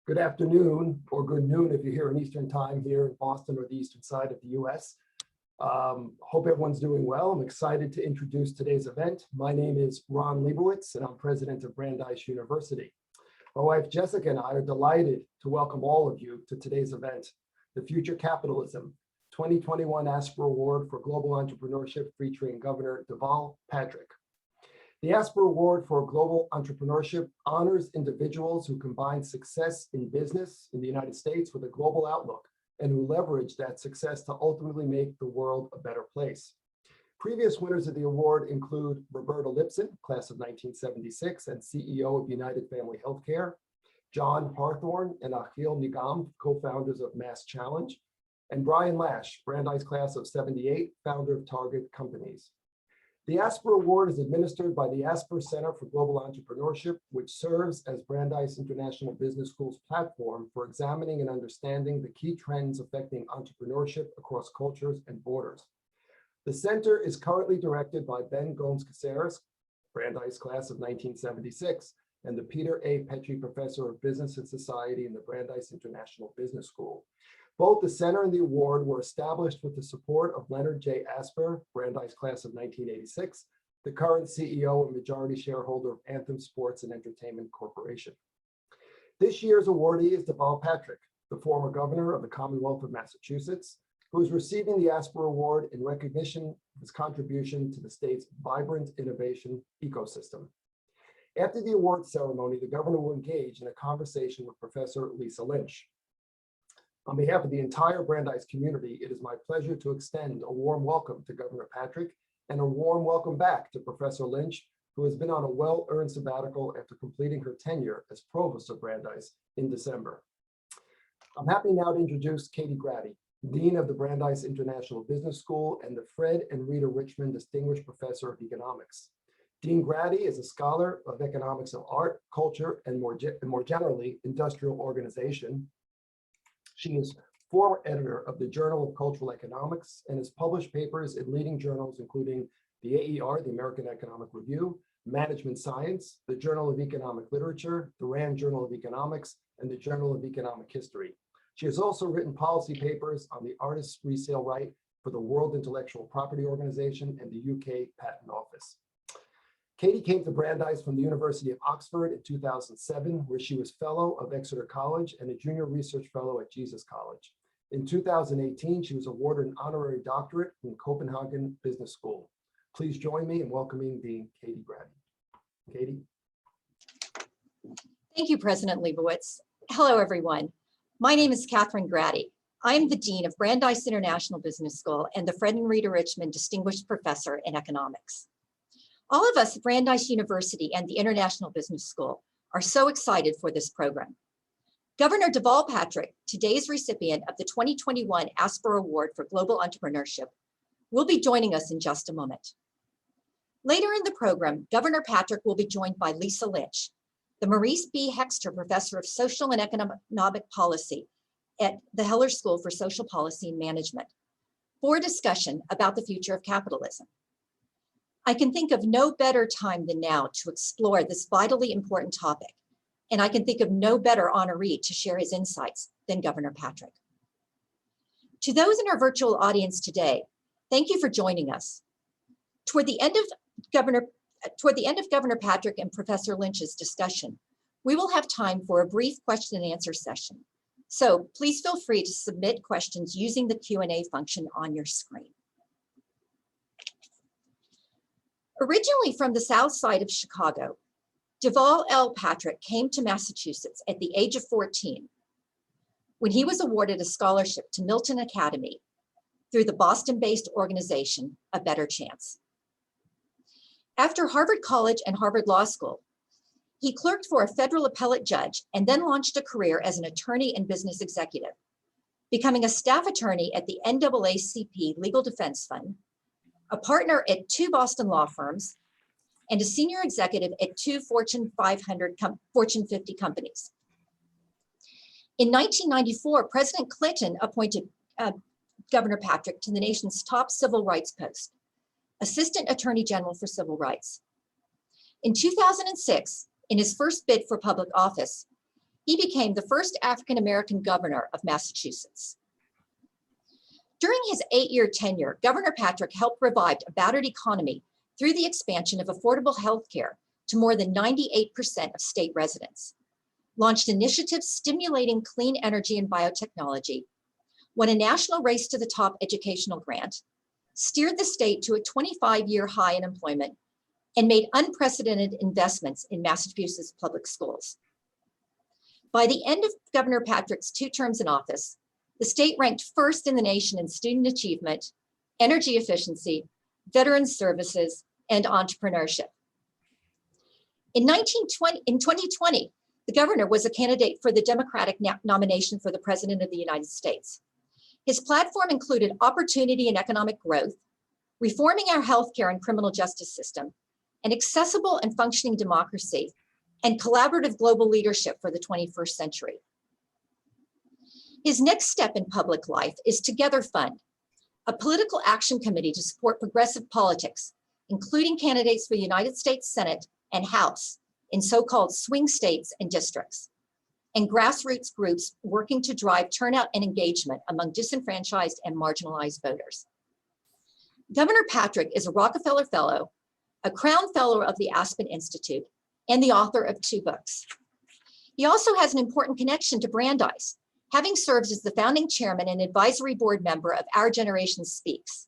Good afternoon, or good noon if you're here in Eastern time here in Boston or the eastern side of the US. Hope everyone's doing well. I'm excited to introduce today's event. My name is Ron Leibowitz, and I'm president of Brandeis University. My wife Jessica and I are delighted to welcome all of you to today's event, the Future Capitalism 2021 Asper Award for Global Entrepreneurship featuring Governor Deval Patrick. The Asper Award for Global Entrepreneurship honors individuals who combine success in business in the United States with a global outlook and who leverage that success to ultimately make the world a better place. Previous winners of the award include Roberta Lipson, class of 1976 and CEO of United Family Healthcare, John Harthorne and Akhil Nigam, co-founders of Mass Challenge, and Brian Lash, Brandeis class of 78, founder of Target Companies. The Asper Award is administered by the Asper Center for Global Entrepreneurship, which serves as Brandeis International Business School's platform for examining and understanding the key trends affecting entrepreneurship across cultures and borders. The center is currently directed by Ben Gomes-Caceres, Brandeis class of 1976, and the Peter A. Petrie Professor of Business and Society in the Brandeis International Business School. Both the center and the award were established with the support of Leonard J. Asper, Brandeis class of 1986, the current CEO and majority shareholder of Anthem Sports and Entertainment Corporation. This year's awardee is Deval Patrick, the former governor of the Commonwealth of Massachusetts, who is receiving the Asper Award in recognition of his contribution to the state's vibrant innovation ecosystem. After the award ceremony, the governor will engage in a conversation with Professor Lisa Lynch. On behalf of the entire Brandeis community, it is my pleasure to extend a warm welcome to Governor Patrick and a warm welcome back to Professor Lynch, who has been on a well-earned sabbatical after completing her tenure as Provost of Brandeis in December. I'm happy now to introduce Katie Grady, Dean of the Brandeis International Business School and the Fred and Rita Richmond Distinguished Professor of Economics. Dean Grady is a scholar of economics of art, culture, and more generally, industrial organization. She is former editor of the Journal of Cultural Economics and has published papers in leading journals, including the AER, the American Economic Review, Management Science, the Journal of Economic Literature, the Rand Journal of Economics, and the Journal of Economic History. She has also written policy papers on the artist's resale right for the World Intellectual Property Organization and the UK Patent Office. Katie came to Brandeis from the University of Oxford in 2007, where she was fellow of Exeter College and a junior research fellow at Jesus College. In 2018, she was awarded an honorary doctorate from Copenhagen Business School. Please join me in welcoming Dean Katie Grady. Katie. Thank you, President Leibowitz. Hello, everyone. My name is Catherine Grady. I am the Dean of Brandeis International Business School and the Fred and Rita Richmond Distinguished Professor in Economics. All of us at Brandeis University and the International Business School are so excited for this program. Governor Deval Patrick, today's recipient of the 2021 Asper Award for Global Entrepreneurship, will be joining us in just a moment. Later in the program, Governor Patrick will be joined by Lisa Lynch, the Maurice B. Hexter Professor of Social and Economic Policy at the Heller School for Social Policy and Management, for a discussion about the future of capitalism. I can think of no better time than now to explore this vitally important topic, and I can think of no better honoree to share his insights than Governor Patrick. To those in our virtual audience today, thank you for joining us. Toward the end of Governor Patrick and Professor Lynch's discussion, we will have time for a brief question and answer session. So please feel free to submit questions using the Q&A function on your screen. Originally from the south side of Chicago, Deval L. Patrick came to Massachusetts at the age of 14 when he was awarded a scholarship to Milton Academy through the Boston-based organization A Better Chance. After Harvard College and Harvard Law School, he clerked for a federal appellate judge and then launched a career as an attorney and business executive, becoming a staff attorney at the NAACP Legal Defense Fund, a partner at 2 Boston law firms, and a senior executive at 2 Fortune 50 companies. In 1994, President Clinton appointed Governor Patrick to the nation's top civil rights post, Assistant Attorney General for Civil Rights. In 2006, in his first bid for public office, he became the first African-American governor of Massachusetts. During his 8-year tenure, Governor Patrick helped revive a battered economy through the expansion of affordable health care to more than 98% of state residents, launched initiatives stimulating clean energy and biotechnology, won a national race to the top educational grant, steered the state to a 25-year high in employment, and made unprecedented investments in Massachusetts public schools. By the end of Governor Patrick's 2 terms in office, the state ranked first in the nation in student achievement, energy efficiency, veteran services, and entrepreneurship. In 2020, the governor was a candidate for the Democratic nomination for the President of the United States. His platform included opportunity and economic growth, reforming our healthcare and criminal justice system, an accessible and functioning democracy, and collaborative global leadership for the 21st century. His next step in public life is Together Fund, a political action committee to support progressive politics, including candidates for the United States Senate and House in so-called swing states and districts, and grassroots groups working to drive turnout and engagement among disenfranchised and marginalized voters. Governor Patrick is a Rockefeller Fellow, a Crown Fellow of the Aspen Institute, and the author of 2 books. He also has an important connection to Brandeis, having served as the founding chairman and advisory board member of Our Generation Speaks,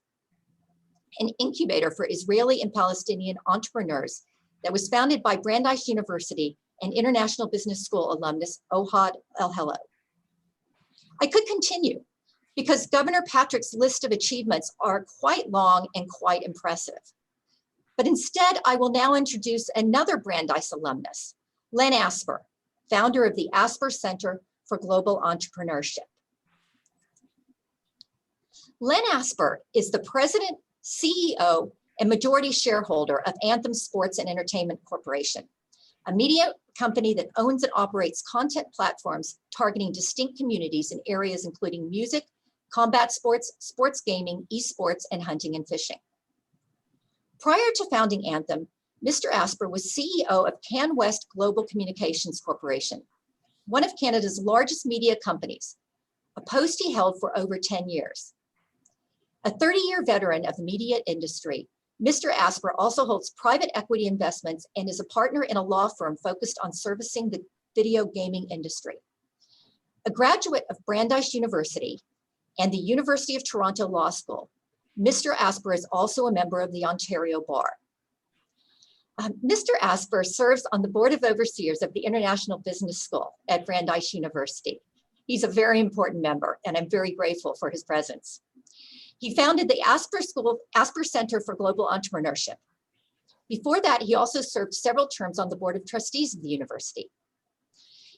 an incubator for Israeli and Palestinian entrepreneurs that was founded by Brandeis University and International Business School alumnus Ohad El-Hello. I could continue because Governor Patrick's list of achievements are quite long and quite impressive. But instead, I will now introduce another Brandeis alumnus, Len Asper, founder of the Asper Center for Global Entrepreneurship. Len Asper is the president, CEO, and majority shareholder of Anthem Sports and Entertainment Corporation, a media company that owns and operates content platforms targeting distinct communities in areas including music, combat sports, sports gaming, esports, and hunting and fishing. Prior to founding Anthem, Mr. Asper was CEO of CanWest Global Communications Corporation, one of Canada's largest media companies, a post he held for over 10 years. A 30-year veteran of the media industry, Mr. Asper also holds private equity investments and is a partner in a law firm focused on servicing the video gaming industry. A graduate of Brandeis University and the University of Toronto Law School, Mr. Asper is also a member of the Ontario Bar. Mr. Asper serves on the Board of Overseers of the International Business School at Brandeis University. He's a very important member, and I'm very grateful for his presence. He founded the Asper Center for Global Entrepreneurship. Before that, he also served several terms on the Board of Trustees of the university.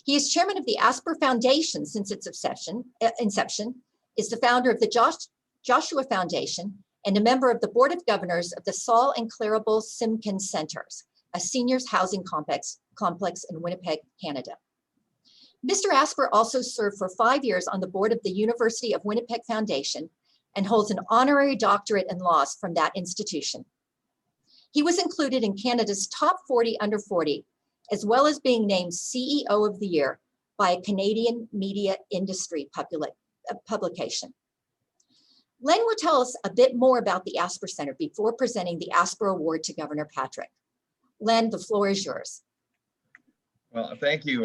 He is chairman of the Asper Foundation since its inception, is the founder of the Joshua Foundation, and a member of the Board of Governors of the Saul and Clarabelle Simpkins Centers, a seniors housing complex in Winnipeg, Canada. Mr. Asper also served for 5 years on the board of the University of Winnipeg Foundation and holds an honorary doctorate in laws from that institution. He was included in Canada's top 40 under 40, as well as being named CEO of the Year by a Canadian media industry publication. Len will tell us a bit more about the Asper Center before presenting the Asper Award to Governor Patrick. Len, the floor is yours. Well, thank you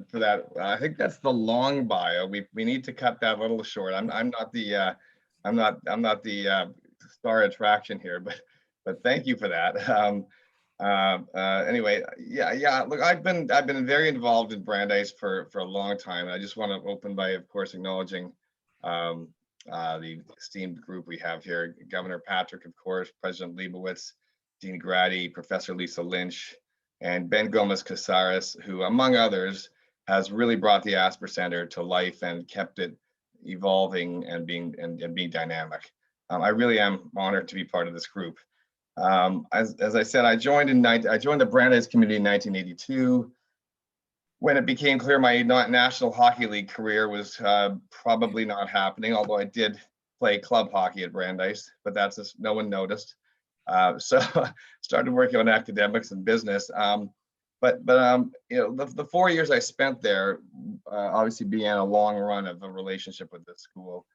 for that. I think that's the long bio. We need to cut that a little short. I'm not the star attraction here, but thank you for that. Anyway, yeah. Look, I've been very involved in Brandeis for a long time. I just want to open by, of course, acknowledging the esteemed group we have here: Governor Patrick, of course, President Leibowitz, Dean Grady, Professor Lisa Lynch, and Ben Gomez-Casares, who, among others, has really brought the Asper Center to life and kept it evolving and being dynamic. I really am honored to be part of this group. As I said, I joined the Brandeis community in 1982. When it became clear my National Hockey League career was probably not happening, although I did play club hockey at Brandeis, but that's just, no one noticed. So started working on academics and business. you know, the 4 years I spent there obviously began a long run of a relationship with the school.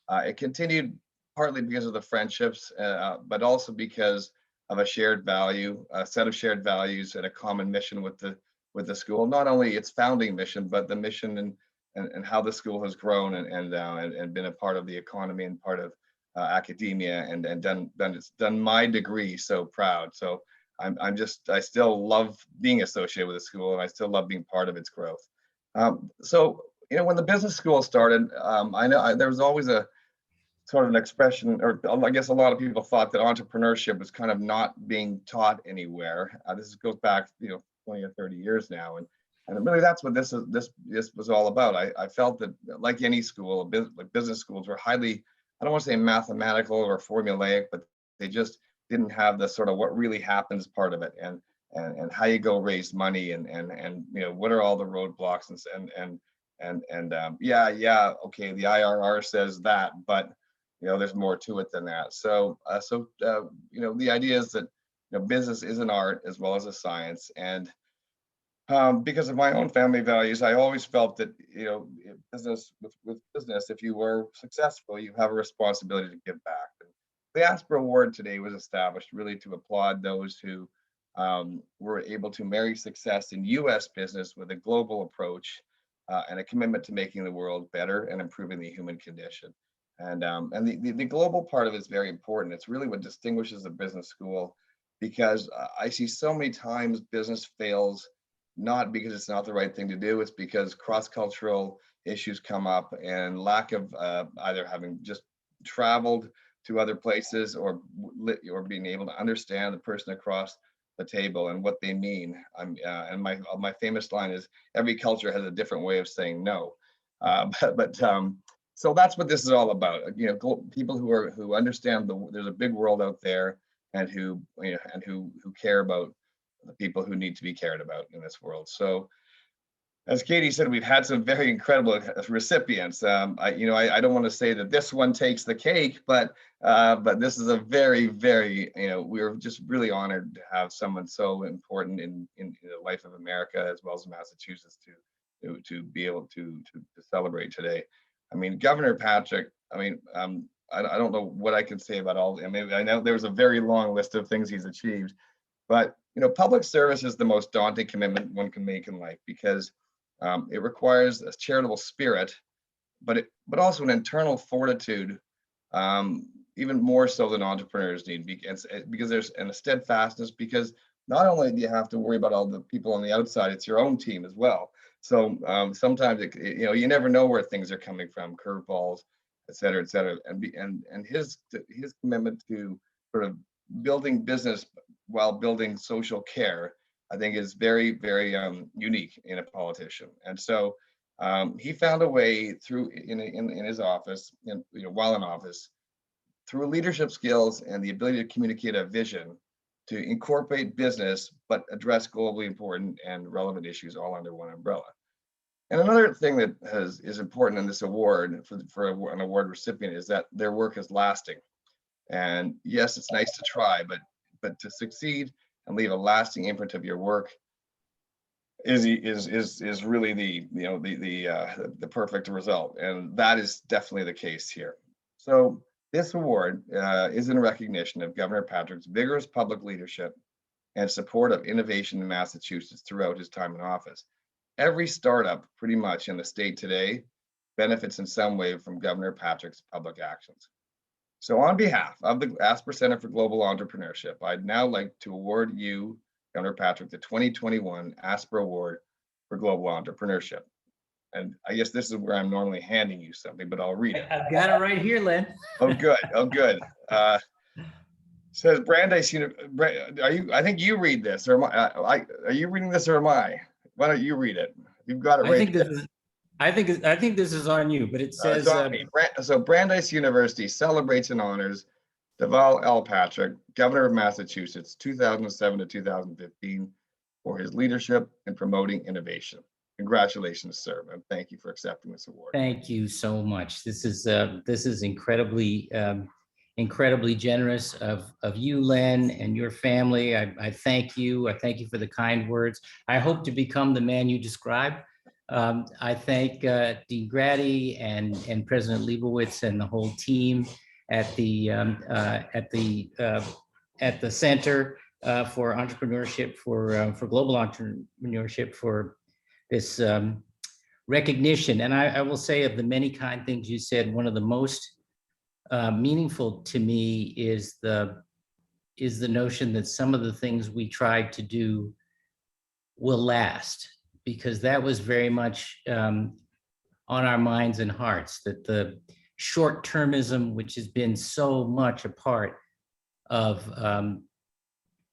It continued partly because of the friendships, but also because of a shared value, a set of shared values, and a common mission with the school. Not only its founding mission, but the mission and how the school has grown and been a part of the economy and part of academia and done my degree so proud. So I still love being associated with the school, and I still love being part of its growth. So, you know, when the business school started, there was always a sort of an expression, or I guess a lot of people thought that entrepreneurship was kind of not being taught anywhere. This goes back, you know, 20 or 30 years now, and really that's what this was all about. I felt that, like any school, like business schools were highly, I don't want to say mathematical or formulaic, but they just didn't have the sort of what really happens part of it, and how you go raise money, and you know, what are all the roadblocks, yeah, okay, the IRR says that, but you know, there's more to it than that. So you know, the idea is that, you know, business is an art as well as a science, and because of my own family values, I always felt that, you know, with business, if you were successful, you have a responsibility to give back. And the ASPR Award today was established really to applaud those who were able to marry success in U.S. business with a global approach and a commitment to making the world better and improving the human condition. And the global part of it is very important. It's really what distinguishes a business school, because I see so many times business fails, not because it's not the right thing to do, it's because cross-cultural issues come up, and lack of either having just traveled to other places, or being able to understand the person across the table and what they mean. And my famous line is, every culture has a different way of saying no. So that's what this is all about. You know, people who understand there's a big world out there, and who care about the people who need to be cared about in this world. So, as Katie said, we've had some very incredible recipients. I don't want to say that this one takes the cake, but this is a very, very, you know, we're just really honored to have someone so important in the life of America as well as Massachusetts to be able to celebrate today. I mean, Governor Patrick, I don't know what I can say about all. I mean, I know there's a very long list of things he's achieved, but you know, public service is the most daunting commitment one can make in life, because it requires a charitable spirit, but also an internal fortitude, even more so than entrepreneurs need, because there's a steadfastness, because not only do you have to worry about all the people on the outside, it's your own team as well. So sometimes you know, you never know where things are coming from, curveballs, et cetera, and his commitment to sort of building business while building social care, I think, is very, very unique in a politician. And so he found a way through in his office, while in office, through leadership skills and the ability to communicate a vision, to incorporate business but address globally important and relevant issues all under one umbrella. And another thing that is important in this award for an award recipient is that their work is lasting. And yes, it's nice to try, but to succeed and leave a lasting imprint of your work is really the perfect result, and that is definitely the case here. So this award is in recognition of Governor Patrick's vigorous public leadership and support of innovation in Massachusetts throughout his time in office. Every startup pretty much in the state today benefits in some way from Governor Patrick's public actions. So on behalf of the ASPR Center for Global Entrepreneurship, I'd now like to award you, Governor Patrick, the 2021 ASPR Award for Global Entrepreneurship. And I guess this is where I'm normally handing you something, but I'll read it. I've got it right here, Len. Oh, good. Oh, good. Says Brandeis, I think you read this, or are you reading this, or am I? Why don't you read it? You've got it right. I think this is on you, but it says. So Brandeis University celebrates and honors Deval L. Patrick, Governor of Massachusetts, 2007 to 2015, for his leadership in promoting innovation. Congratulations, sir, and thank you for accepting this award. Thank you so much. This is incredibly incredibly generous of you, Len, and your family. I thank you. I thank you for the kind words. I hope to become the man you describe. I thank Dean Grady and President Leibowitz and the whole team at the Center for Entrepreneurship, for Global Entrepreneurship, for this recognition. And I will say, of the many kind things you said, one of the most meaningful to me is the notion that some of the things we tried to do will last, because that was very much on our minds and hearts, that the short-termism, which has been so much a part of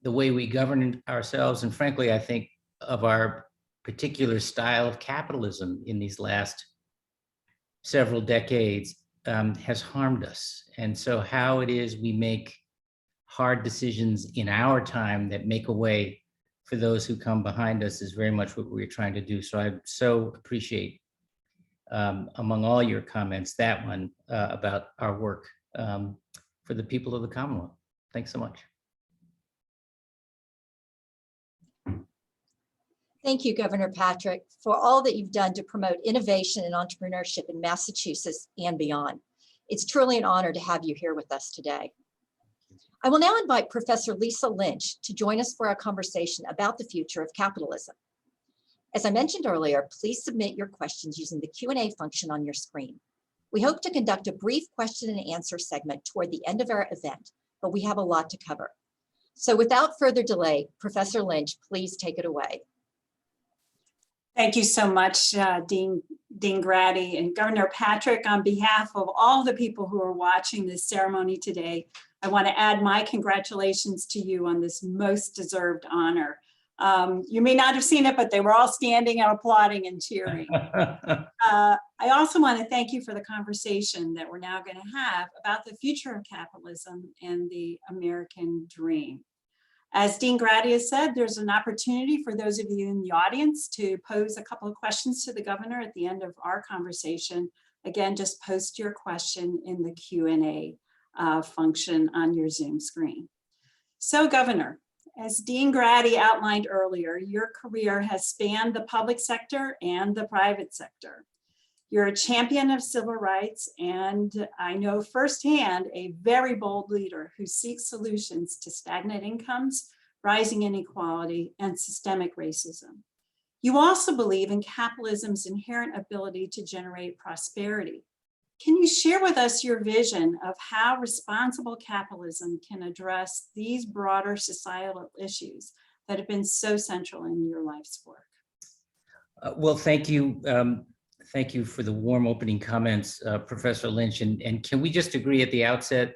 the way we govern ourselves, and frankly, I think of our particular style of capitalism in these last several decades, has harmed us. And so how it is we make hard decisions in our time that make a way for those who come behind us is very much what we're trying to do. So I so appreciate, among all your comments, that one about our work for the people of the Commonwealth. Thanks so much. Thank you, Governor Patrick, for all that you've done to promote innovation and entrepreneurship in Massachusetts and beyond. It's truly an honor to have you here with us today. I will now invite Professor Lisa Lynch to join us for our conversation about the future of capitalism. As I mentioned earlier, please submit your questions using the Q&A function on your screen. We hope to conduct a brief question and answer segment toward the end of our event, but we have a lot to cover. So without further delay, Professor Lynch, please take it away. Thank you so much, Dean Grady and Governor Patrick. On behalf of all the people who are watching this ceremony today, I want to add my congratulations to you on this most deserved honor. You may not have seen it, but they were all standing and applauding and cheering. I also want to thank you for the conversation that we're now going to have about the future of capitalism and the American dream. As Dean Grady has said, there's an opportunity for those of you in the audience to pose a couple of questions to the governor at the end of our conversation. Again, just post your question in the Q&A function on your Zoom screen. So, Governor, as Dean Grady outlined earlier, your career has spanned the public sector and the private sector. You're a champion of civil rights, and I know firsthand a very bold leader who seeks solutions to stagnant incomes, rising inequality, and systemic racism. You also believe in capitalism's inherent ability to generate prosperity. Can you share with us your vision of how responsible capitalism can address these broader societal issues that have been so central in your life's work? Well, thank you. Thank you for the warm opening comments, Professor Lynch. And can we just agree at the outset,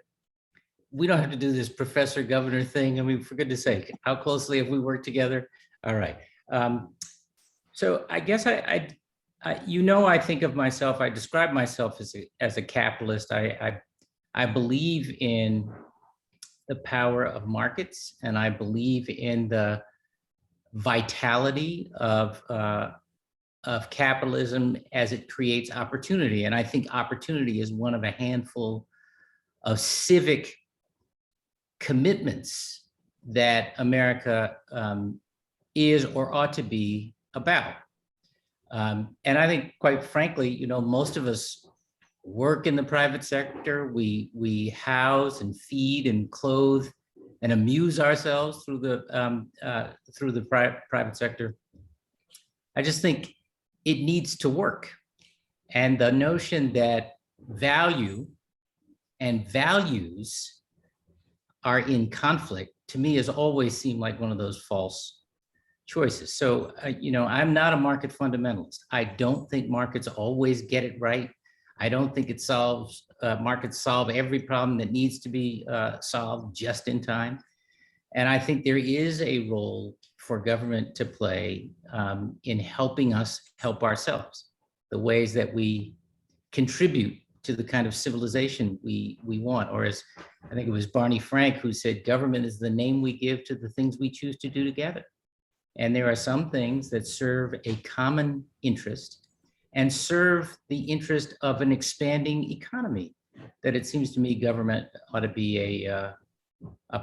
we don't have to do this professor governor thing. I mean, for goodness sake, how closely have we worked together? All right. So I guess I think of myself, I describe myself as a capitalist. I believe in the power of markets, and I believe in the vitality of capitalism as it creates opportunity. And I think opportunity is one of a handful of civic commitments that America is or ought to be about. And I think, quite frankly, most of us work in the private sector. We house and feed and clothe and amuse ourselves through the private sector. I just think it needs to work. And the notion that value and values are in conflict, to me, has always seemed like one of those false choices. So, I'm not a market fundamentalist. I don't think markets always get it right. I don't think markets solve every problem that needs to be solved just in time. And I think there is a role for government to play in helping us help ourselves, the ways that we contribute to the kind of civilization we want. Or as I think it was Barney Frank who said, government is the name we give to the things we choose to do together. And there are some things that serve a common interest and serve the interest of an expanding economy that it seems to me government ought to be a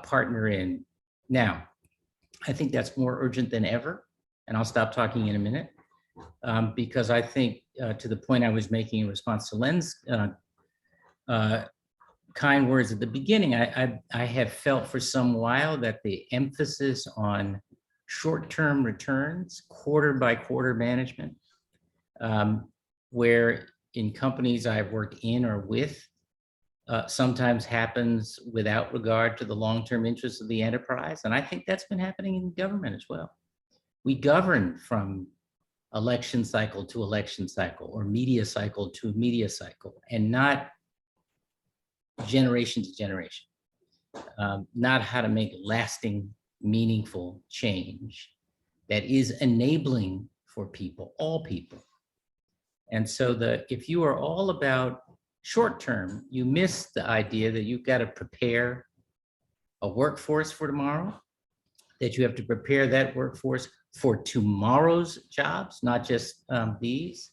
partner in. Now, I think that's more urgent than ever, and I'll stop talking in a minute, because I think to the point I was making in response to Len's kind words at the beginning, I have felt for some while that the emphasis on short-term returns, quarter by quarter management, where in companies I've worked in or with, sometimes happens without regard to the long-term interests of the enterprise. And I think that's been happening in government as well. We govern from election cycle to election cycle, or media cycle to media cycle, and not generation to generation, not how to make lasting, meaningful change that is enabling for people, all people. And so if you are all about short term, you miss the idea that you've got to prepare a workforce for tomorrow, that you have to prepare that workforce for tomorrow's jobs, not just these.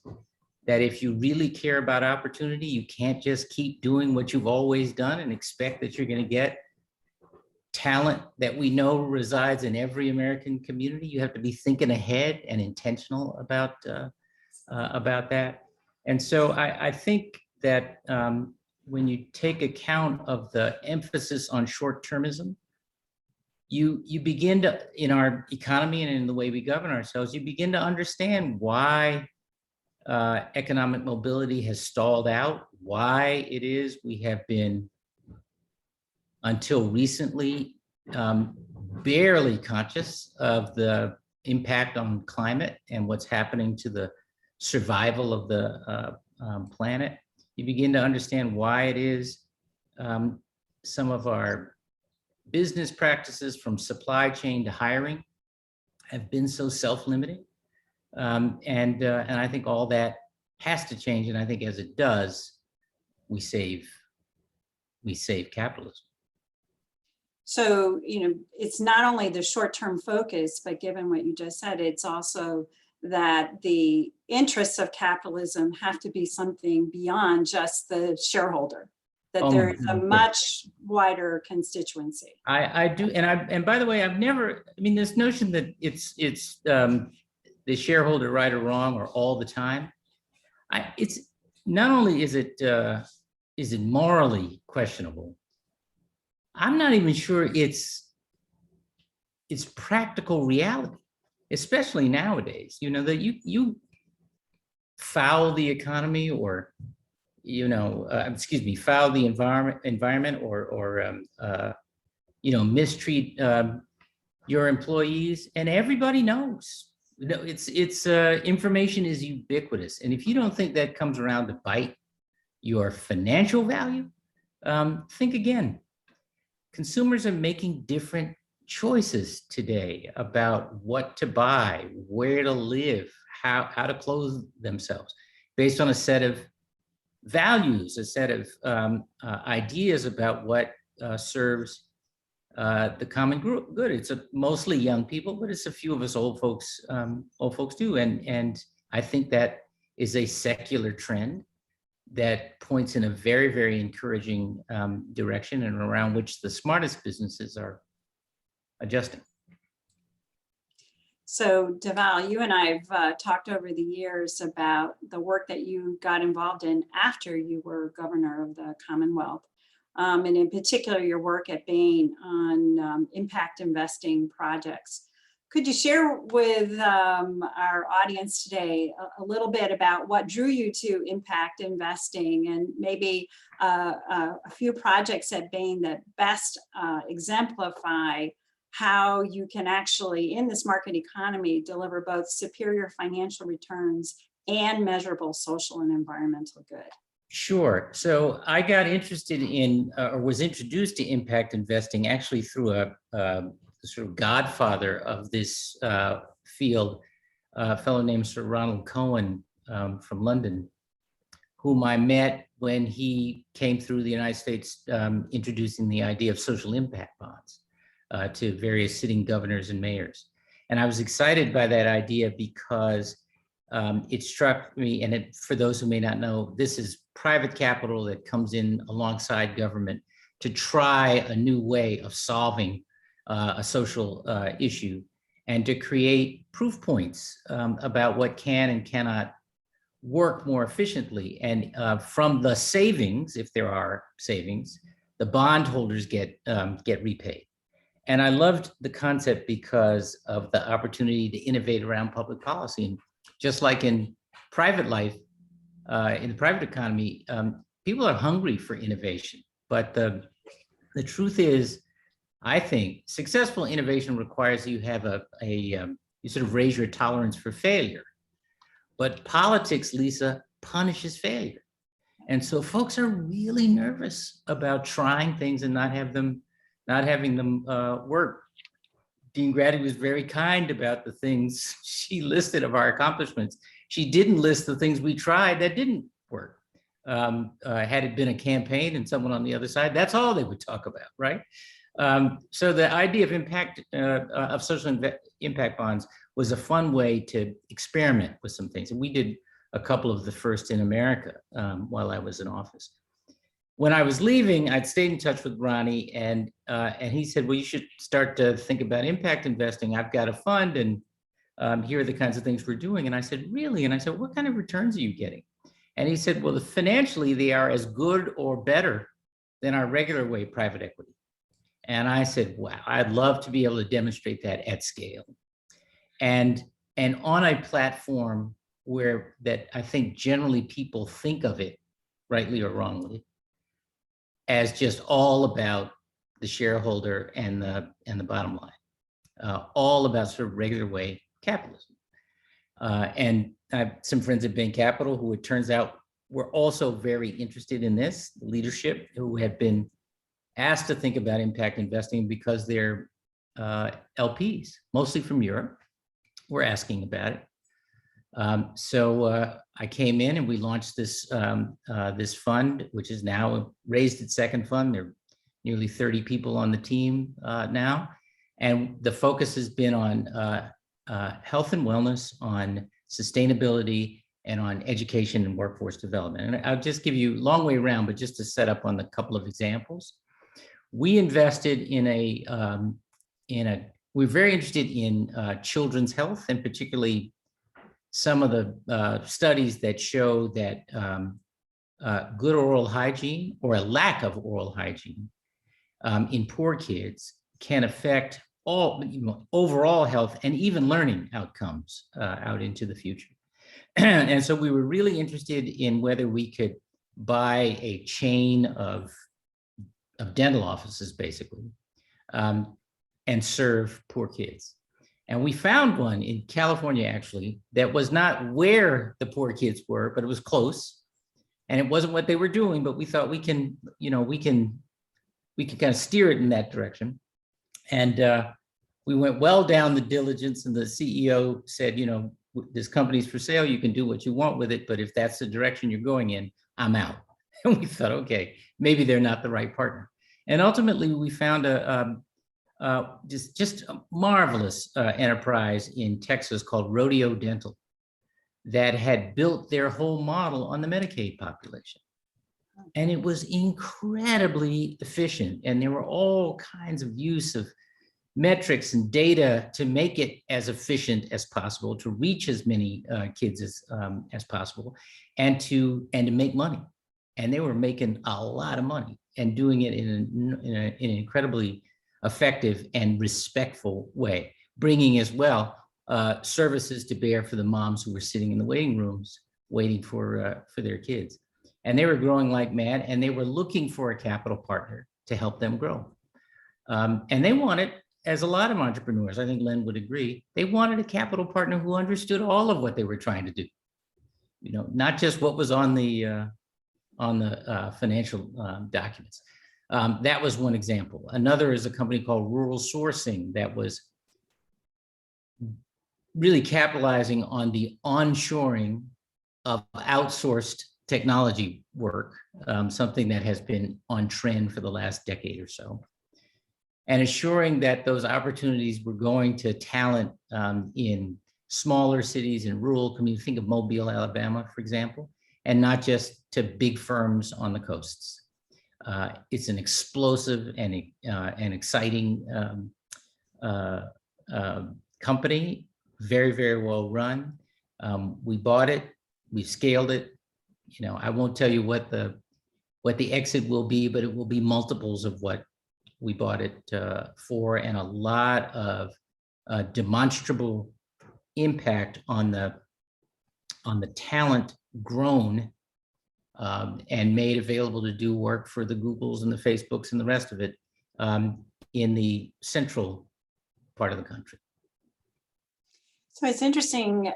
That if you really care about opportunity, you can't just keep doing what you've always done and expect that you're going to get talent that we know resides in every American community. You have to be thinking ahead and intentional about that. And so I think that when you take account of the emphasis on short-termism, you begin to, in our economy and in the way we govern ourselves, you begin to understand why economic mobility has stalled out, why it is we have been, until recently, barely conscious of the impact on climate and what's happening to the survival of the planet. You begin to understand why it is some of our business practices, from supply chain to hiring, have been so self-limiting. And I think all that has to change. And I think as it does, we save capitalism. So, it's not only the short-term focus, but given what you just said, it's also that the interests of capitalism have to be something beyond just the shareholder, that there is a much wider constituency. I do. And by the way, this notion that it's the shareholder right or wrong or all the time, it's not only is it morally questionable, I'm not even sure it's practical reality, especially nowadays. That you foul the economy, or foul the environment, or mistreat your employees, and everybody knows. It's information is ubiquitous, and if you don't think that comes around to bite your financial value, think again. Consumers are making different choices today about what to buy, where to live, how to clothe themselves, based on a set of values, a set of ideas about what serves the common good. It's mostly young people, but it's a few of us old folks too. And I think that is a secular trend that points in a very, very encouraging direction, and around which the smartest businesses are adjusting. So Deval, you and I have talked over the years about the work that you got involved in after you were governor of the Commonwealth, and in particular your work at Bain on impact investing projects. Could you share with our audience today a little bit about what drew you to impact investing, and maybe a few projects at Bain that best exemplify how you can actually, in this market economy, deliver both superior financial returns and measurable social and environmental good? Sure. So I got interested in, or was introduced to impact investing actually through a sort of godfather of this field, a fellow named Sir Ronald Cohen from London, whom I met when he came through the United States introducing the idea of social impact bonds to various sitting governors and mayors. And I was excited by that idea because it struck me, and for those who may not know, this is private capital that comes in alongside government to try a new way of solving a social issue and to create proof points about what can and cannot work more efficiently. And from the savings, if there are savings, the bondholders get repaid. And I loved the concept because of the opportunity to innovate around public policy. And just like in private life, in the private economy, people are hungry for innovation. But the truth is, I think successful innovation requires you have you sort of raise your tolerance for failure. But politics, Lisa, punishes failure. And so folks are really nervous about trying things and not having them work. Dean Grady was very kind about the things she listed of our accomplishments. She didn't list the things we tried that didn't work. Had it been a campaign and someone on the other side, that's all they would talk about, right? So the idea of impact, of social impact bonds was a fun way to experiment with some things. And we did a couple of the first in America while I was in office. When I was leaving, I'd stayed in touch with Ronnie, and he said, well, you should start to think about impact investing. I've got a fund, and here are the kinds of things we're doing. And I said, really? And I said, what kind of returns are you getting? And he said, well, financially, they are as good or better than our regular way private equity. And I said, wow, I'd love to be able to demonstrate that at scale. And on a platform where that I think generally people think of it, rightly or wrongly, as just all about the shareholder and the bottom line, all about sort of regular way capitalism. And I have some friends at Bain Capital who, it turns out, were also very interested in this, leadership, who had been asked to think about impact investing because their LPs, mostly from Europe, were asking about it. So I came in and we launched this this fund, which is now raised its second fund. There are nearly 30 people on the team now. And the focus has been on health and wellness, on sustainability, and on education and workforce development. And I'll just give you a long way around, but just to set up on a couple of examples. We invested we're very interested in children's health, and particularly some of the studies that show that good oral hygiene or a lack of oral hygiene in poor kids can affect overall health and even learning outcomes out into the future. And so we were really interested in whether we could buy a chain of dental offices, basically, and serve poor kids. And we found one in California, actually, that was not where the poor kids were, but it was close. And it wasn't what they were doing, but we thought we can kind of steer it in that direction. And we went well down the diligence, and the CEO said, this company's for sale, you can do what you want with it, but if that's the direction you're going in, I'm out. And we thought, okay, maybe they're not the right partner. And ultimately, we found just a marvelous enterprise in Texas called Rodeo Dental that had built their whole model on the Medicaid population. And it was incredibly efficient. And there were all kinds of use of metrics and data to make it as efficient as possible, to reach as many kids as possible, and to make money. And they were making a lot of money and doing it in an incredibly effective and respectful way, bringing as well services to bear for the moms who were sitting in the waiting rooms waiting for their kids. And they were growing like mad, and they were looking for a capital partner to help them grow. And they wanted, as a lot of entrepreneurs, I think Len would agree, they wanted a capital partner who understood all of what they were trying to do. Not just what was on the financial documents. That was one example. Another is a company called Rural Sourcing that was really capitalizing on the onshoring of outsourced technology work, something that has been on trend for the last decade or so, and assuring that those opportunities were going to talent in smaller cities and rural communities. Think of Mobile, Alabama, for example, and not just to big firms on the coasts. It's an explosive and exciting company, very, very well run. We bought it, we've scaled it. You know, I won't tell you what the exit will be, but it will be multiples of what we bought it for, and a lot of demonstrable impact on the talent grown and made available to do work for the Googles and the Facebooks and the rest of it in the central part of the country. So it's interesting,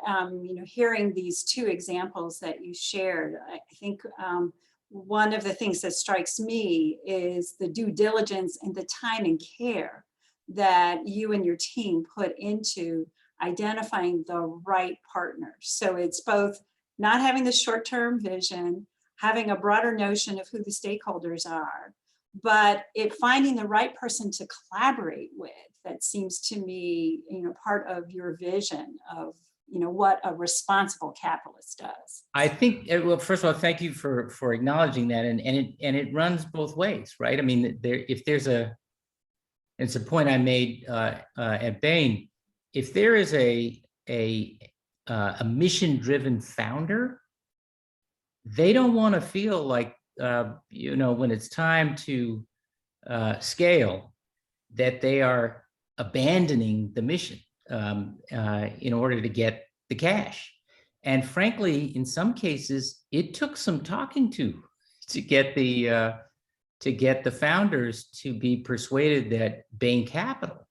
hearing these two examples that you shared. I think one of the things that strikes me is the due diligence and the time and care that you and your team put into identifying the right partners. So it's both not having the short-term vision, having a broader notion of who the stakeholders are, but finding the right person to collaborate with. That seems to me, part of your vision of, what a responsible capitalist does. I think, well, first of all, thank you for acknowledging that, and it runs both ways, right? I mean, it's a point I made at Bain. If there is a mission-driven founder, they don't want to feel like when it's time to scale, that they are abandoning the mission in order to get the cash. And frankly, in some cases, it took some talking to get the founders to be persuaded that Bain Capital,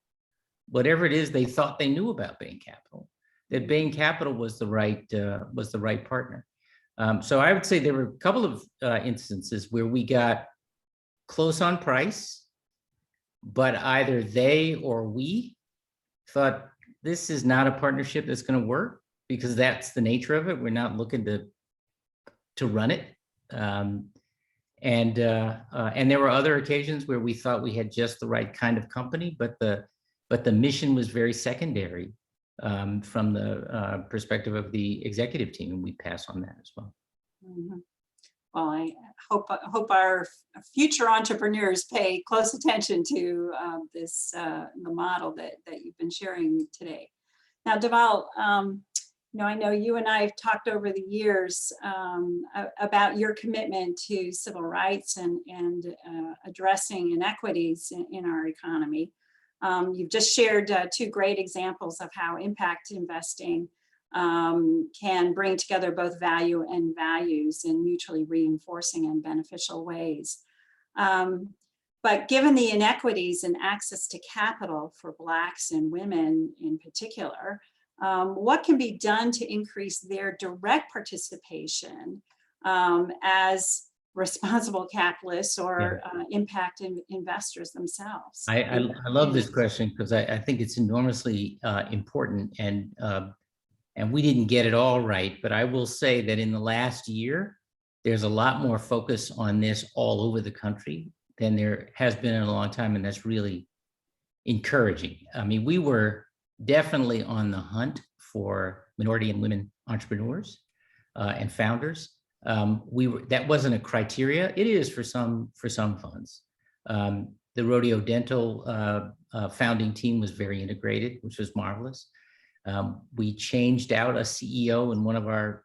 whatever it is they thought they knew about Bain Capital, that Bain Capital was the right partner. So I would say there were a couple of instances where we got close on price, but either they or we thought this is not a partnership that's going to work, because that's the nature of it. We're not looking to run it. And there were other occasions where we thought we had just the right kind of company, but the mission was very secondary from the perspective of the executive team, and we pass on that as well. Mm-hmm. Well, I hope our future entrepreneurs pay close attention to the model that you've been sharing today. Now, Dhaval, I know you and I have talked over the years about your commitment to civil rights and addressing inequities in our economy. You've just shared two great examples of how impact investing can bring together both value and values in mutually reinforcing and beneficial ways. But given the inequities in access to capital for Blacks and women in particular, what can be done to increase their direct participation as responsible capitalists or impact investors themselves? I love this question, because I think it's enormously important, and we didn't get it all right, but I will say that in the last year, there's a lot more focus on this all over the country than there has been in a long time, and that's really encouraging. I mean, we were definitely on the hunt for minority and women entrepreneurs and founders. That wasn't a criteria. It is for some funds. The Rodeo Dental founding team was very integrated, which was marvelous. We changed out a CEO in one of our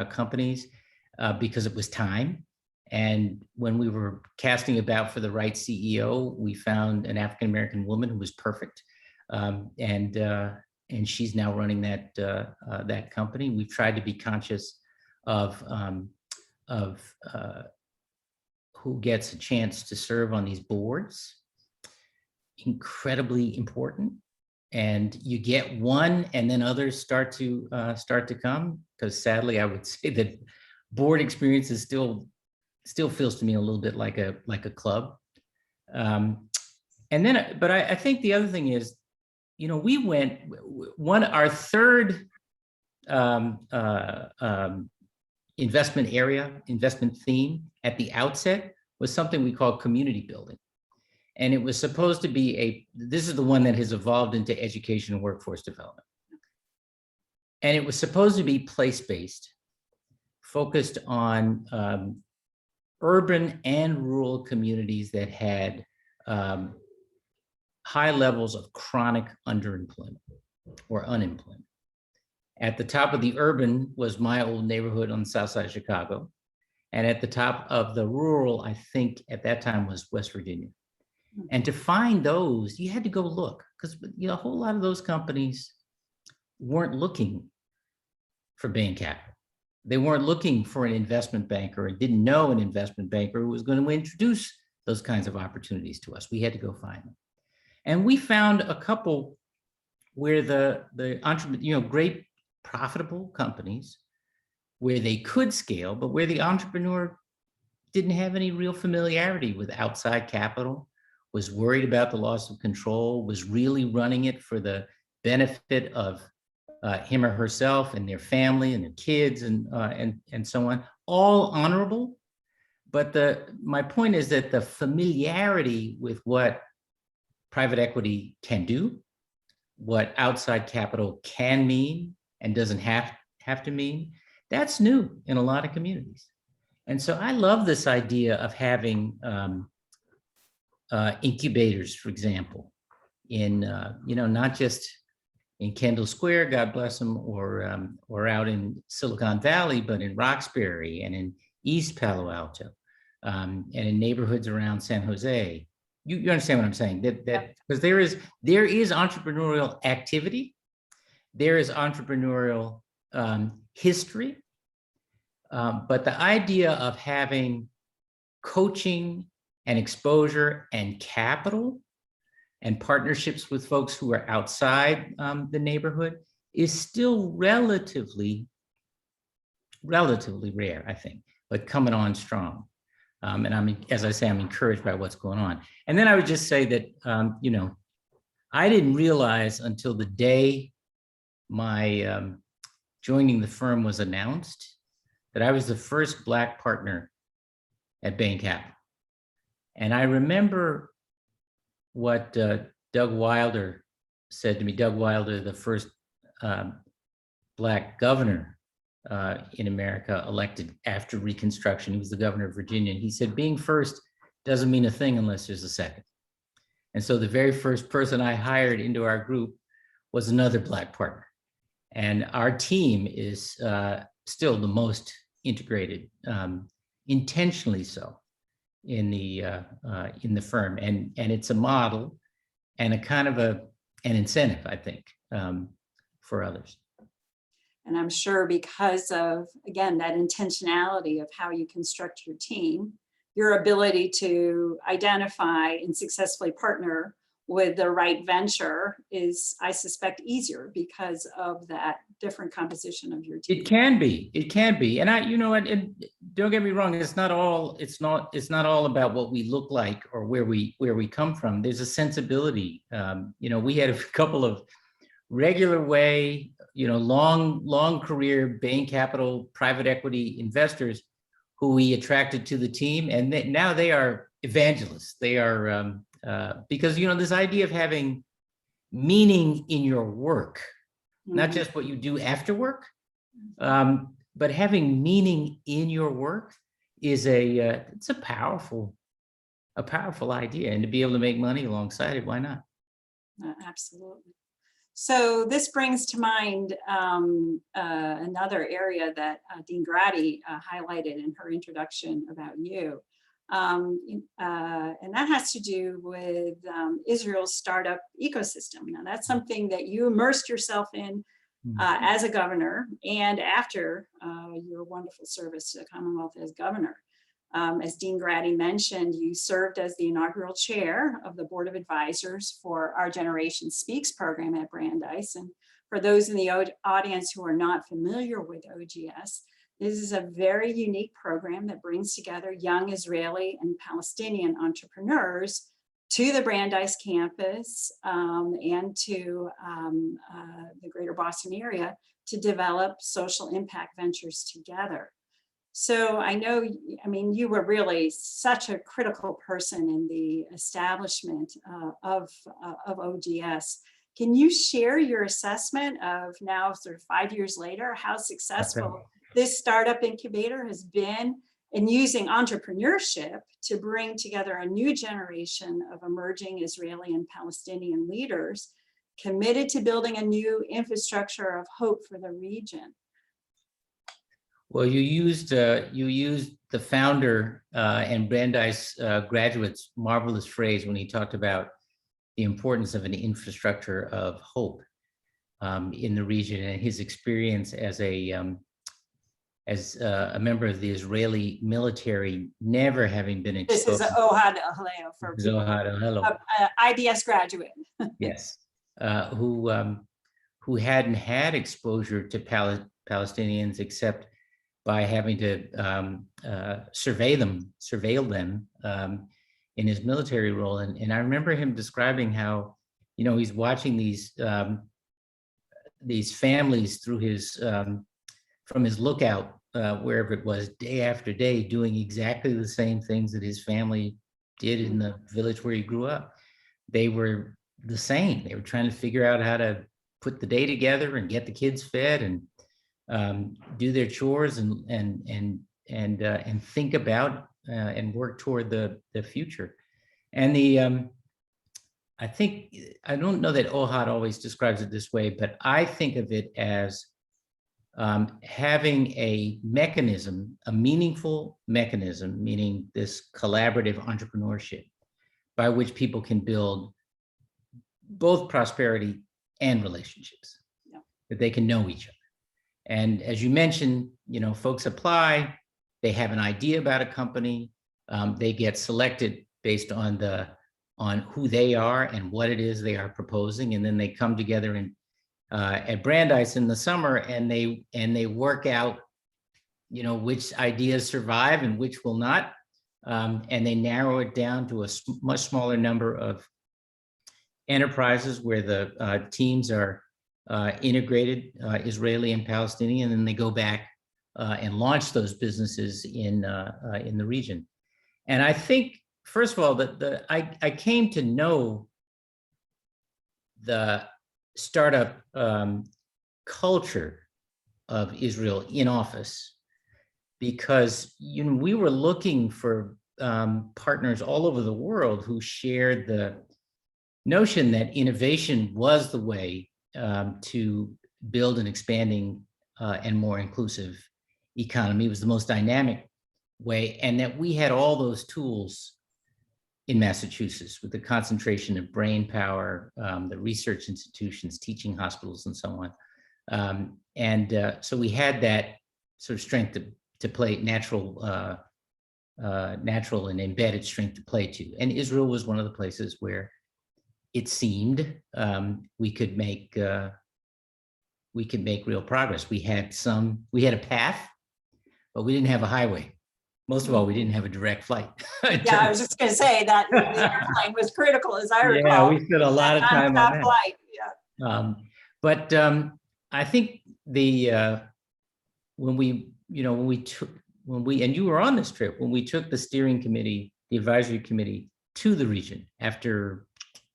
companies because it was time. And when we were casting about for the right CEO, we found an African-American woman who was perfect. And she's now running that company. We've tried to be conscious of who gets a chance to serve on these boards. Incredibly important. And you get one, and then others start to come. Because sadly, I would say that board experience is still feels to me a little bit like a club. But I think the other thing is, we went our third investment theme at the outset was something we call community building. And it was supposed to be this is the one that has evolved into education and workforce development. And it was supposed to be place-based focused on urban and rural communities that had high levels of chronic underemployment or unemployment. At the top of the urban was my old neighborhood on the south side of Chicago. And at the top of the rural, I think at that time was West Virginia. And to find those, you had to go look, because a whole lot of those companies weren't looking for Bain Capital. They weren't looking for an investment banker and didn't know an investment banker who was going to introduce those kinds of opportunities to us. We had to go find them. And we found a couple where the entrepreneur, great profitable companies where they could scale, but where the entrepreneur didn't have any real familiarity with outside capital, was worried about the loss of control, was really running it for the benefit of him or herself and their family and their kids and so on. All honorable, but my point is that the familiarity with what private equity can do, what outside capital can mean and doesn't have to mean, that's new in a lot of communities. And so I love this idea of having incubators, for example, in not just in Kendall Square, God bless them, or out in Silicon Valley, but in Roxbury and in East Palo Alto, and in neighborhoods around San Jose. You understand what I'm saying? That because there is entrepreneurial activity, there is entrepreneurial history, but the idea of having coaching and exposure and capital and partnerships with folks who are outside the neighborhood is still relatively rare, I think, but coming on strong. And as I say, I'm encouraged by what's going on. And then I would just say that, I didn't realize until the day my joining the firm was announced that I was the first Black partner at Bain Capital. And I remember what Doug Wilder said to me. Doug Wilder, the first Black governor in America elected after Reconstruction. He was the governor of Virginia. And he said, being first doesn't mean a thing unless there's a second. And so the very first person I hired into our group was another Black partner. And our team is still the most integrated, intentionally so, in the firm. And it's a model and a kind of an incentive, I think, for others. And I'm sure because of, again, that intentionality of how you construct your team, your ability to identify and successfully partner with the right venture is, I suspect, easier because of that different composition of your team. It can be. And and don't get me wrong, it's not all about what we look like or where we come from. There's a sensibility. We had a couple of regular way, long career Bain Capital private equity investors who we attracted to the team, and now they are evangelists. They are because this idea of having meaning in your work, not just what you do after work, but having meaning in your work is it's a powerful idea, and to be able to make money alongside it, why not? Absolutely. So this brings to mind another area that Dean Grady highlighted in her introduction about you. And that has to do with Israel's startup ecosystem. Now, that's something that you immersed yourself in as a governor and after your wonderful service to the Commonwealth as governor. As Dean Grady mentioned, you served as the inaugural chair of the Board of Advisors for Our Generation Speaks program at Brandeis. And for those in the audience who are not familiar with OGS, this is a very unique program that brings together young Israeli and Palestinian entrepreneurs to the Brandeis campus and to the greater Boston area to develop social impact ventures together. So I know, you were really such a critical person in the establishment of OGS. Can you share your assessment of now sort of 5 years later, how successful This startup incubator has been in using entrepreneurship to bring together a new generation of emerging Israeli and Palestinian leaders committed to building a new infrastructure of hope for the region. Well, you used the founder and Brandeis graduate's marvelous phrase when he talked about the importance of an infrastructure of hope in the region, and his experience as a member of the Israeli military, never having been This exposed. is Ohad Haleo for people, Zohar Hello. IBS graduate. Yes, who hadn't had exposure to Palestinians except by having to surveil them in his military role. And I remember him describing how, you know, he's watching these families through his from his lookout, wherever it was, day after day, doing exactly the same things that his family did in the village where he grew up. They were the same. They were trying to figure out how to put the day together and get the kids fed and do their chores and think about and work toward the future. And I think, I don't know that Ohad always describes it this way, but I think of it as having a mechanism, a meaningful mechanism, meaning this collaborative entrepreneurship by which people can build both prosperity and relationships, that they can know each other. And as you mentioned, you know, folks apply, they have an idea about a company, they get selected based on who they are and what it is they are proposing, and then they come together at Brandeis in the summer and they work out, you know, which ideas survive and which will not, and they narrow it down to a much smaller number of enterprises where the teams are integrated, Israeli and Palestinian, and they go back and launch those businesses in the region. And I think, first of all, that I came to know the startup culture of Israel in office because, you know, we were looking for partners all over the world who shared the notion that innovation was the way to build an expanding and more inclusive economy. It was the most dynamic way, and that we had all those tools in Massachusetts with the concentration of brain power, the research institutions, teaching hospitals, and so on. So we had that sort of strength to play, natural and embedded strength to play to. And Israel was one of the places where it seemed we could make real progress. We had a path, but we didn't have a highway. Most of all, we didn't have a direct flight. Yeah, I was just going to say that the airplane was critical, as I recall. Yeah, we spent a lot of time on that. Flight. Yeah. I think when you were on this trip, when we took the steering committee, the advisory committee to the region after,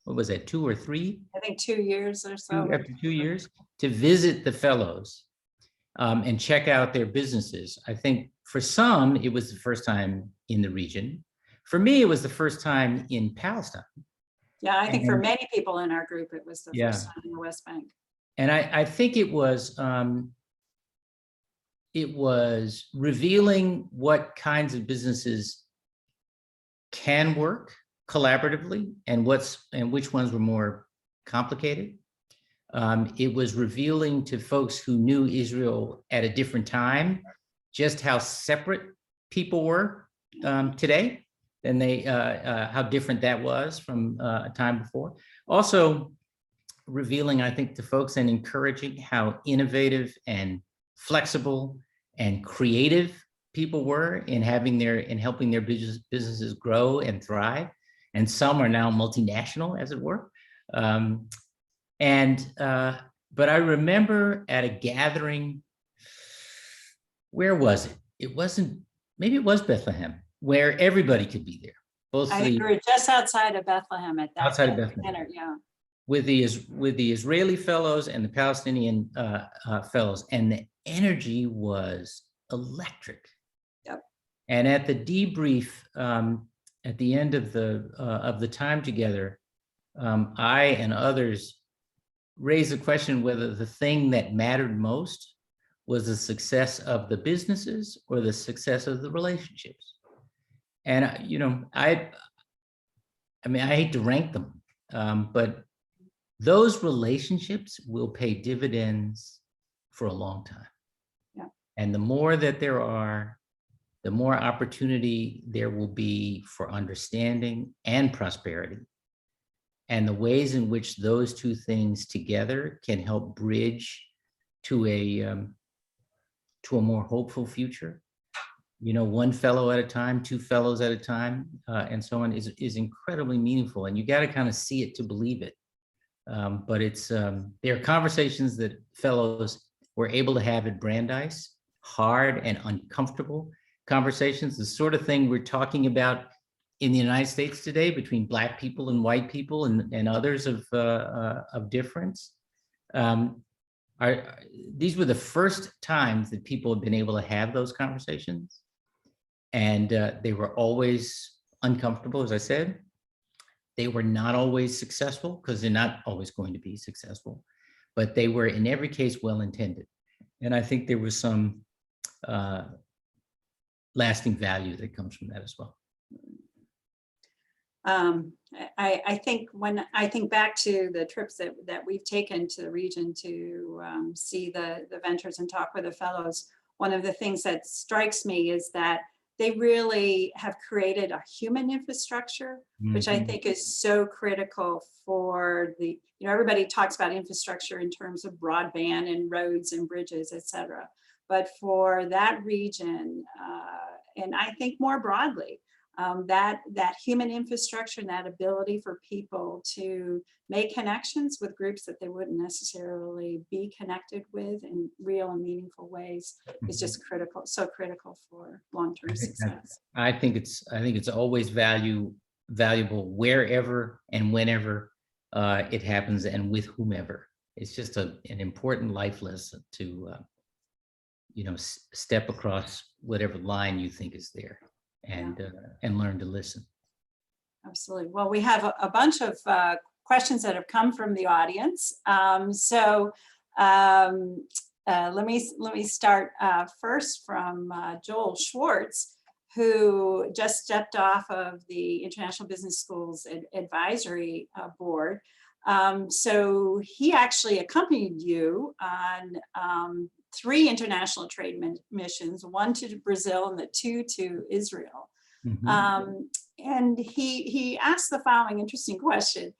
what was it, 2 or 3? I think 2 years or so. After 2 years, to visit the fellows and check out their businesses. I think for some, it was the first time in the region. For me, it was the first time in Palestine. Yeah, I think for many people in our group, it was the Yeah. first time in the West Bank. And I think it was revealing what kinds of businesses can work collaboratively and which ones were more complicated. It was revealing to folks who knew Israel at a different time just how separate people were today than how different that was from a time before. Also revealing, I think, to folks and encouraging how innovative and flexible and creative people were in helping their businesses grow and thrive. And some are now multinational, as it were. But I remember at a gathering, where was it? Maybe it was Bethlehem, where everybody could be there. I think we were just outside of Bethlehem at that outside of Bethlehem. dinner, yeah. With the Israeli fellows and the Palestinian fellows, and the energy was electric. Yep. And at the debrief, at the end of the time together, I and others raised the question whether the thing that mattered most was the success of the businesses or the success of the relationships. And I mean, I hate to rank them, but those relationships will pay dividends for a long time. Yeah. And the more that there are, the more opportunity there will be for understanding and prosperity. And the ways in which those two things together can help bridge to a more hopeful future. One fellow at a time, two fellows at a time, and so on is incredibly meaningful. And you got to kind of see it to believe it. But there are conversations that fellows were able to have at Brandeis, hard and uncomfortable conversations, the sort of thing we're talking about in the United States today between Black people and white people and others of difference. These were the first times that people have been able to have those conversations. And they were always uncomfortable, as I said. They were not always successful because they're not always going to be successful, but they were in every case well-intended. And I think there was some lasting value that comes from that as well. I think when I think back to the trips that we've taken to the region to see the ventures and talk with the fellows, one of the things that strikes me is that they really have created a human infrastructure, which I think is so critical for everybody talks about infrastructure in terms of broadband and roads and bridges, et cetera. But for that region, and I think more broadly, that human infrastructure and that ability for people to make connections with groups that they wouldn't necessarily be connected with in real and meaningful ways is just critical, so critical for long-term success. I think it's always valuable wherever and whenever it happens and with whomever. It's just an important life lesson to step across whatever line you think is there. And learn to listen. Absolutely. Well, we have a bunch of questions that have come from the audience. Let me start first from Joel Schwartz, who just stepped off of the International Business Schools Advisory Board. So he actually accompanied you on 3 international trade missions, 1 to Brazil and the 2 to Israel. And he asked the following interesting question.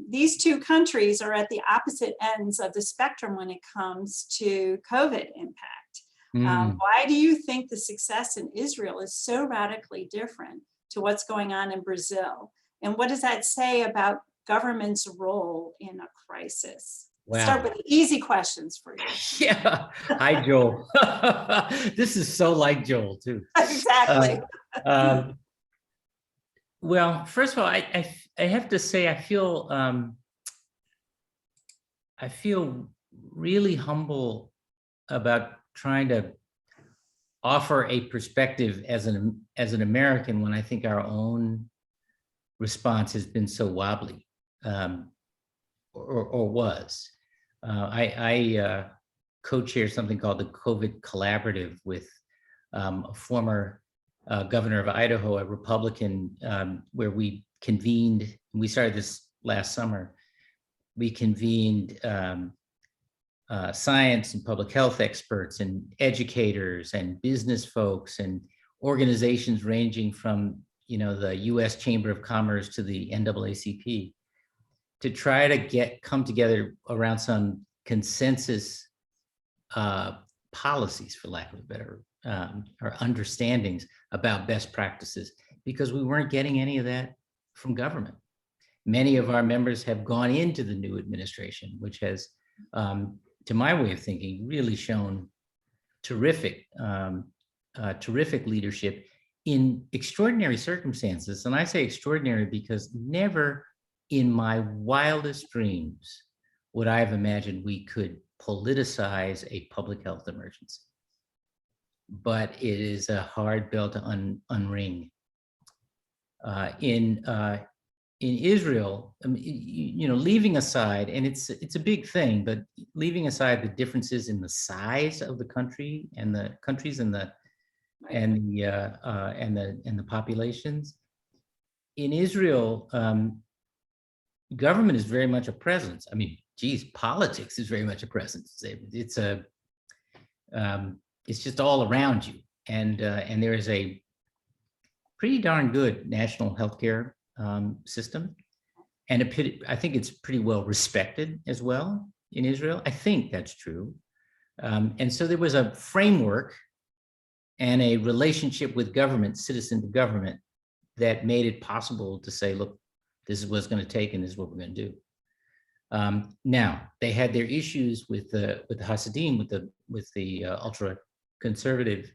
These 2 countries are at the opposite ends of the spectrum when it comes to COVID impact. Why do you think the success in Israel is so radically different to what's going on in Brazil? And what does that say about government's role in a crisis? Wow. Start with easy questions for you. Yeah. Hi, Joel. This is so like Joel, too. Exactly. Well, first of all, I have to say, I feel really humble about trying to offer a perspective as an American when I think our own response has been so wobbly, or was. I co-chair something called the COVID Collaborative with a former governor of Idaho, a Republican, where we convened, we started this last summer, we convened science and public health experts and educators and business folks and organizations ranging from the US Chamber of Commerce to the NAACP, to try to come together around some consensus policies, for lack of a better, or understandings about best practices, because we weren't getting any of that from government. Many of our members have gone into the new administration, which has, to my way of thinking, really shown terrific leadership in extraordinary circumstances. And I say extraordinary because never in my wildest dreams would I have imagined we could politicize a public health emergency. but it is a hard bell to unring. In Israel, I mean, leaving aside, and it's a big thing, but leaving aside the differences in the size of the country and the countries and the populations, in Israel, government is very much a presence. I mean, geez, politics is very much a presence. It's just all around you, and there is a pretty darn good national healthcare system, and I think it's pretty well respected as well in Israel. I think that's true, and so there was a framework and a relationship with government, citizen to government, that made it possible to say, look, this is what it's going to take, and this is what we're going to do. Now, they had their issues with the Hasidim, with the ultra conservative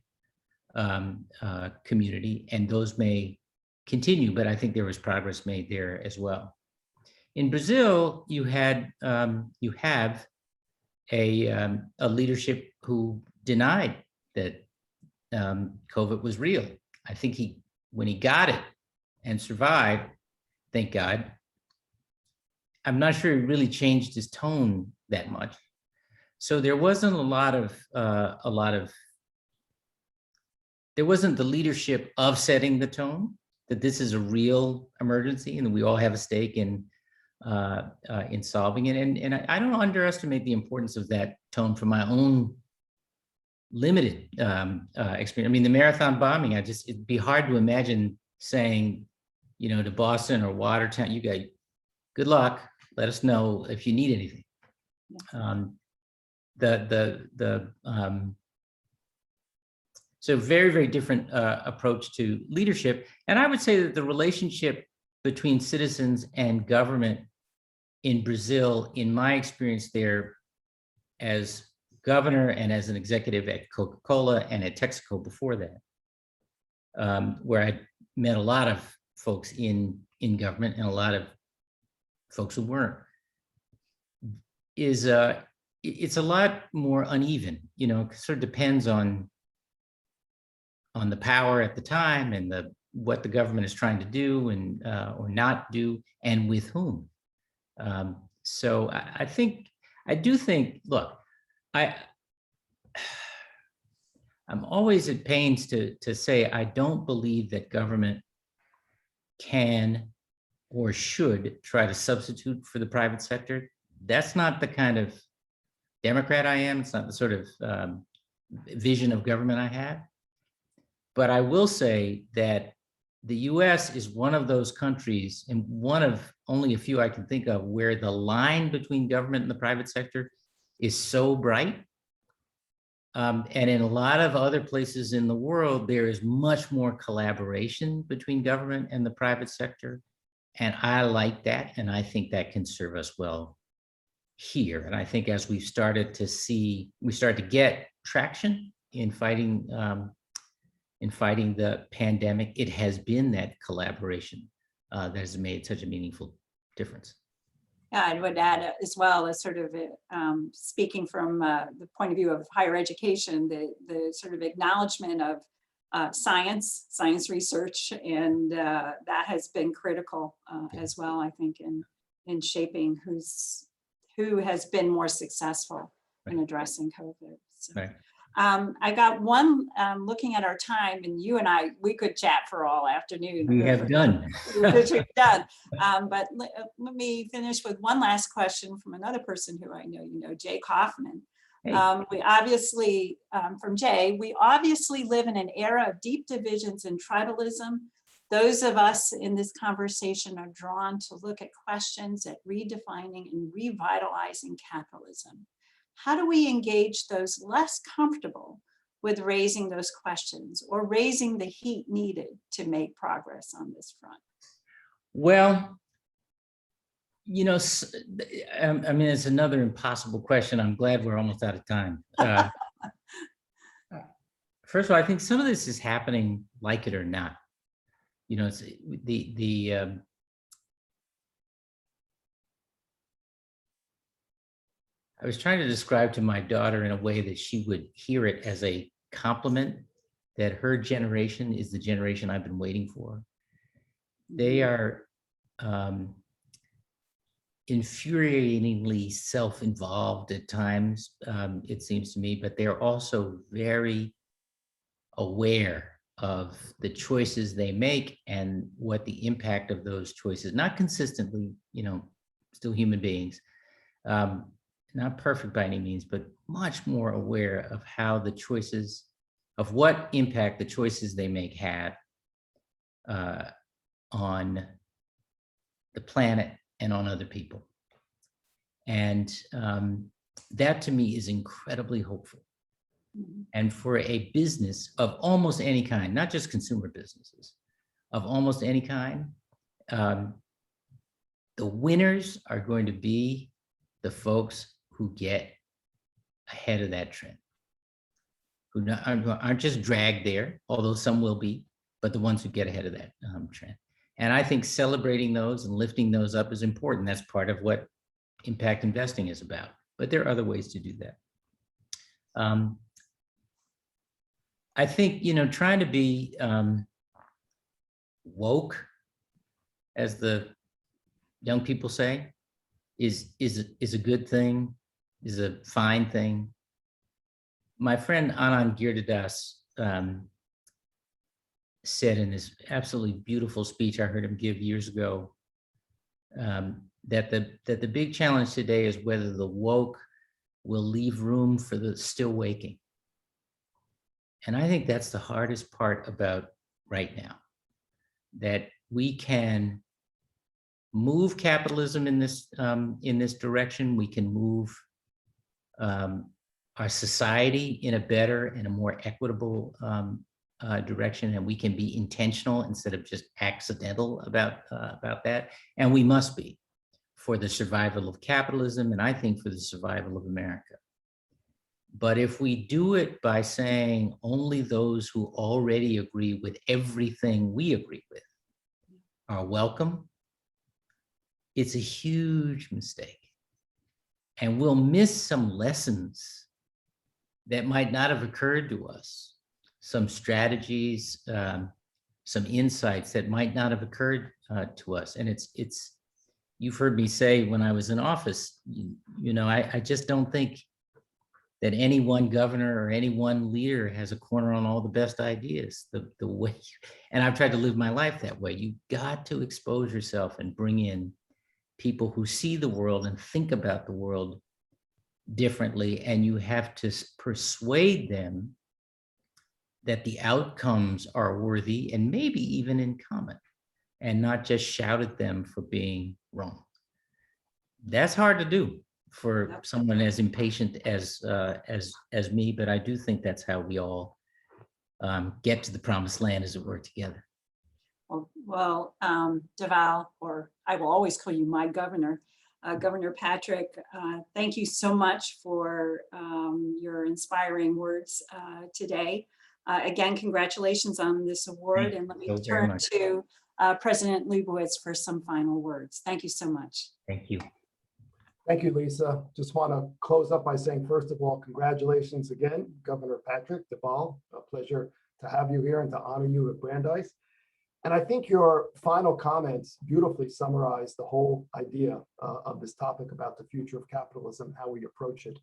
community, and those may continue, but I think there was progress made there as well. In Brazil, you have a leadership who denied that COVID was real. I think when he got it and survived, thank God, I'm not sure he really changed his tone that much. So there wasn't there wasn't the leadership of setting the tone that this is a real emergency and we all have a stake in solving it. And I don't underestimate the importance of that tone from my own limited experience. I mean, the marathon bombing, it'd be hard to imagine saying, to Boston or Watertown, you guys, good luck. Let us know if you need anything. So very, very different approach to leadership. And I would say that the relationship between citizens and government in Brazil, in my experience there as governor and as an executive at Coca-Cola and at Texaco before that, where I met a lot of folks in government and a lot of folks who weren't, it's a lot more uneven. It sort of depends on the power at the time and what the government is trying to do and or not do, and with whom. So I do think, look, I'm always at pains to say I don't believe that government can or should try to substitute for the private sector. That's not the kind of Democrat I am. It's not the sort of vision of government I have. But I will say that the US is one of those countries, and one of only a few I can think of, where the line between government and the private sector is so bright. And in a lot of other places in the world, there is much more collaboration between government and the private sector. And I like that, and I think that can serve us well here. And I think as we started to get traction in fighting the pandemic, it has been that collaboration that has made such a meaningful difference. Yeah, I would add as well as sort of speaking from the point of view of higher education, the sort of acknowledgement of science research, and that has been critical as well, I think, in shaping who has been more successful in addressing COVID. So. Right. I got one, looking at our time, and you and I, we could chat for all afternoon. We have done. Which we've done. But let me finish with one last question from another person who I know, Jay Kaufman. Hey. We obviously, from Jay, we obviously live in an era of deep divisions and tribalism. Those of us in this conversation are drawn to look at questions at redefining and revitalizing capitalism. How do we engage those less comfortable with raising those questions or raising the heat needed to make progress on this front? Well, it's another impossible question. I'm glad we're almost out of time. First of all, I think some of this is happening like it or not. It's I was trying to describe to my daughter in a way that she would hear it as a compliment that her generation is the generation I've been waiting for. They are infuriatingly self-involved at times, it seems to me, but they're also very aware of the choices they make and what the impact of those choices, not consistently, still human beings, not perfect by any means, but much more aware of how the choices, of what impact the choices they make have on the planet and on other people. And that to me is incredibly hopeful. And for a business of almost any kind, not just consumer businesses, of almost any kind, the winners are going to be the folks who get ahead of that trend, who aren't just dragged there, although some will be, but the ones who get ahead of that trend. And I think celebrating those and lifting those up is important. That's part of what impact investing is about. But there are other ways to do that. I think, trying to be woke, as the young people say, is a good thing, is a fine thing. My friend Anand Giridharadas said in his absolutely beautiful speech I heard him give years ago, that the big challenge today is whether the woke will leave room for the still waking. And I think that's the hardest part about right now, that we can move capitalism in this direction. We can move our society in a better and a more equitable direction, and we can be intentional instead of just accidental about that. And we must be, for the survival of capitalism, and I think for the survival of America. But if we do it by saying only those who already agree with everything we agree with are welcome, it's a huge mistake. And we'll miss some lessons that might not have occurred to us, some strategies, some insights that might not have occurred to us. And it's you've heard me say when I was in office, I just don't think that any one governor or any one leader has a corner on all the best ideas. The way, and I've tried to live my life that way. You got to expose yourself and bring in people who see the world and think about the world differently, and you have to persuade them that the outcomes are worthy and maybe even in common, and not just shout at them for being wrong. That's hard to do for someone as impatient as me, but I do think that's how we all get to the promised land, as it were, together. Well, Deval, or I will always call you my governor, Governor Patrick, thank you so much for your inspiring words today. Again, congratulations on this award, and let me turn to President Leibowitz for some final words. Thank you so much. Thank you. Thank you, Lisa. Just want to close up by saying, first of all, congratulations again, Governor Patrick Deval. A pleasure to have you here and to honor you at Brandeis. And I think your final comments beautifully summarize the whole idea of this topic about the future of capitalism, how we approach it,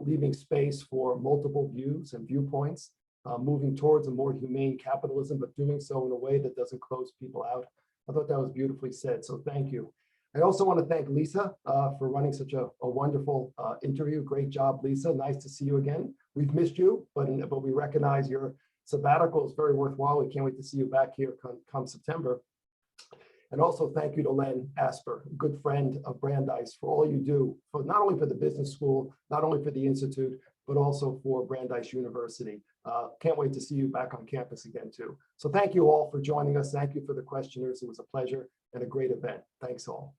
leaving space for multiple views and viewpoints, moving towards a more humane capitalism, but doing so in a way that doesn't close people out. I thought that was beautifully said, so thank you. I also want to thank Lisa for running such a wonderful interview. Great job, Lisa. Nice to see you again. We've missed you, but we recognize your sabbatical is very worthwhile. We can't wait to see you back here come September. And also thank you to Len Asper, a good friend of Brandeis, for all you do, for not only for the business school, not only for the Institute, but also for Brandeis University. Can't wait to see you back on campus again too. So thank you all for joining us. Thank you for the questioners. It was a pleasure and a great event. Thanks all.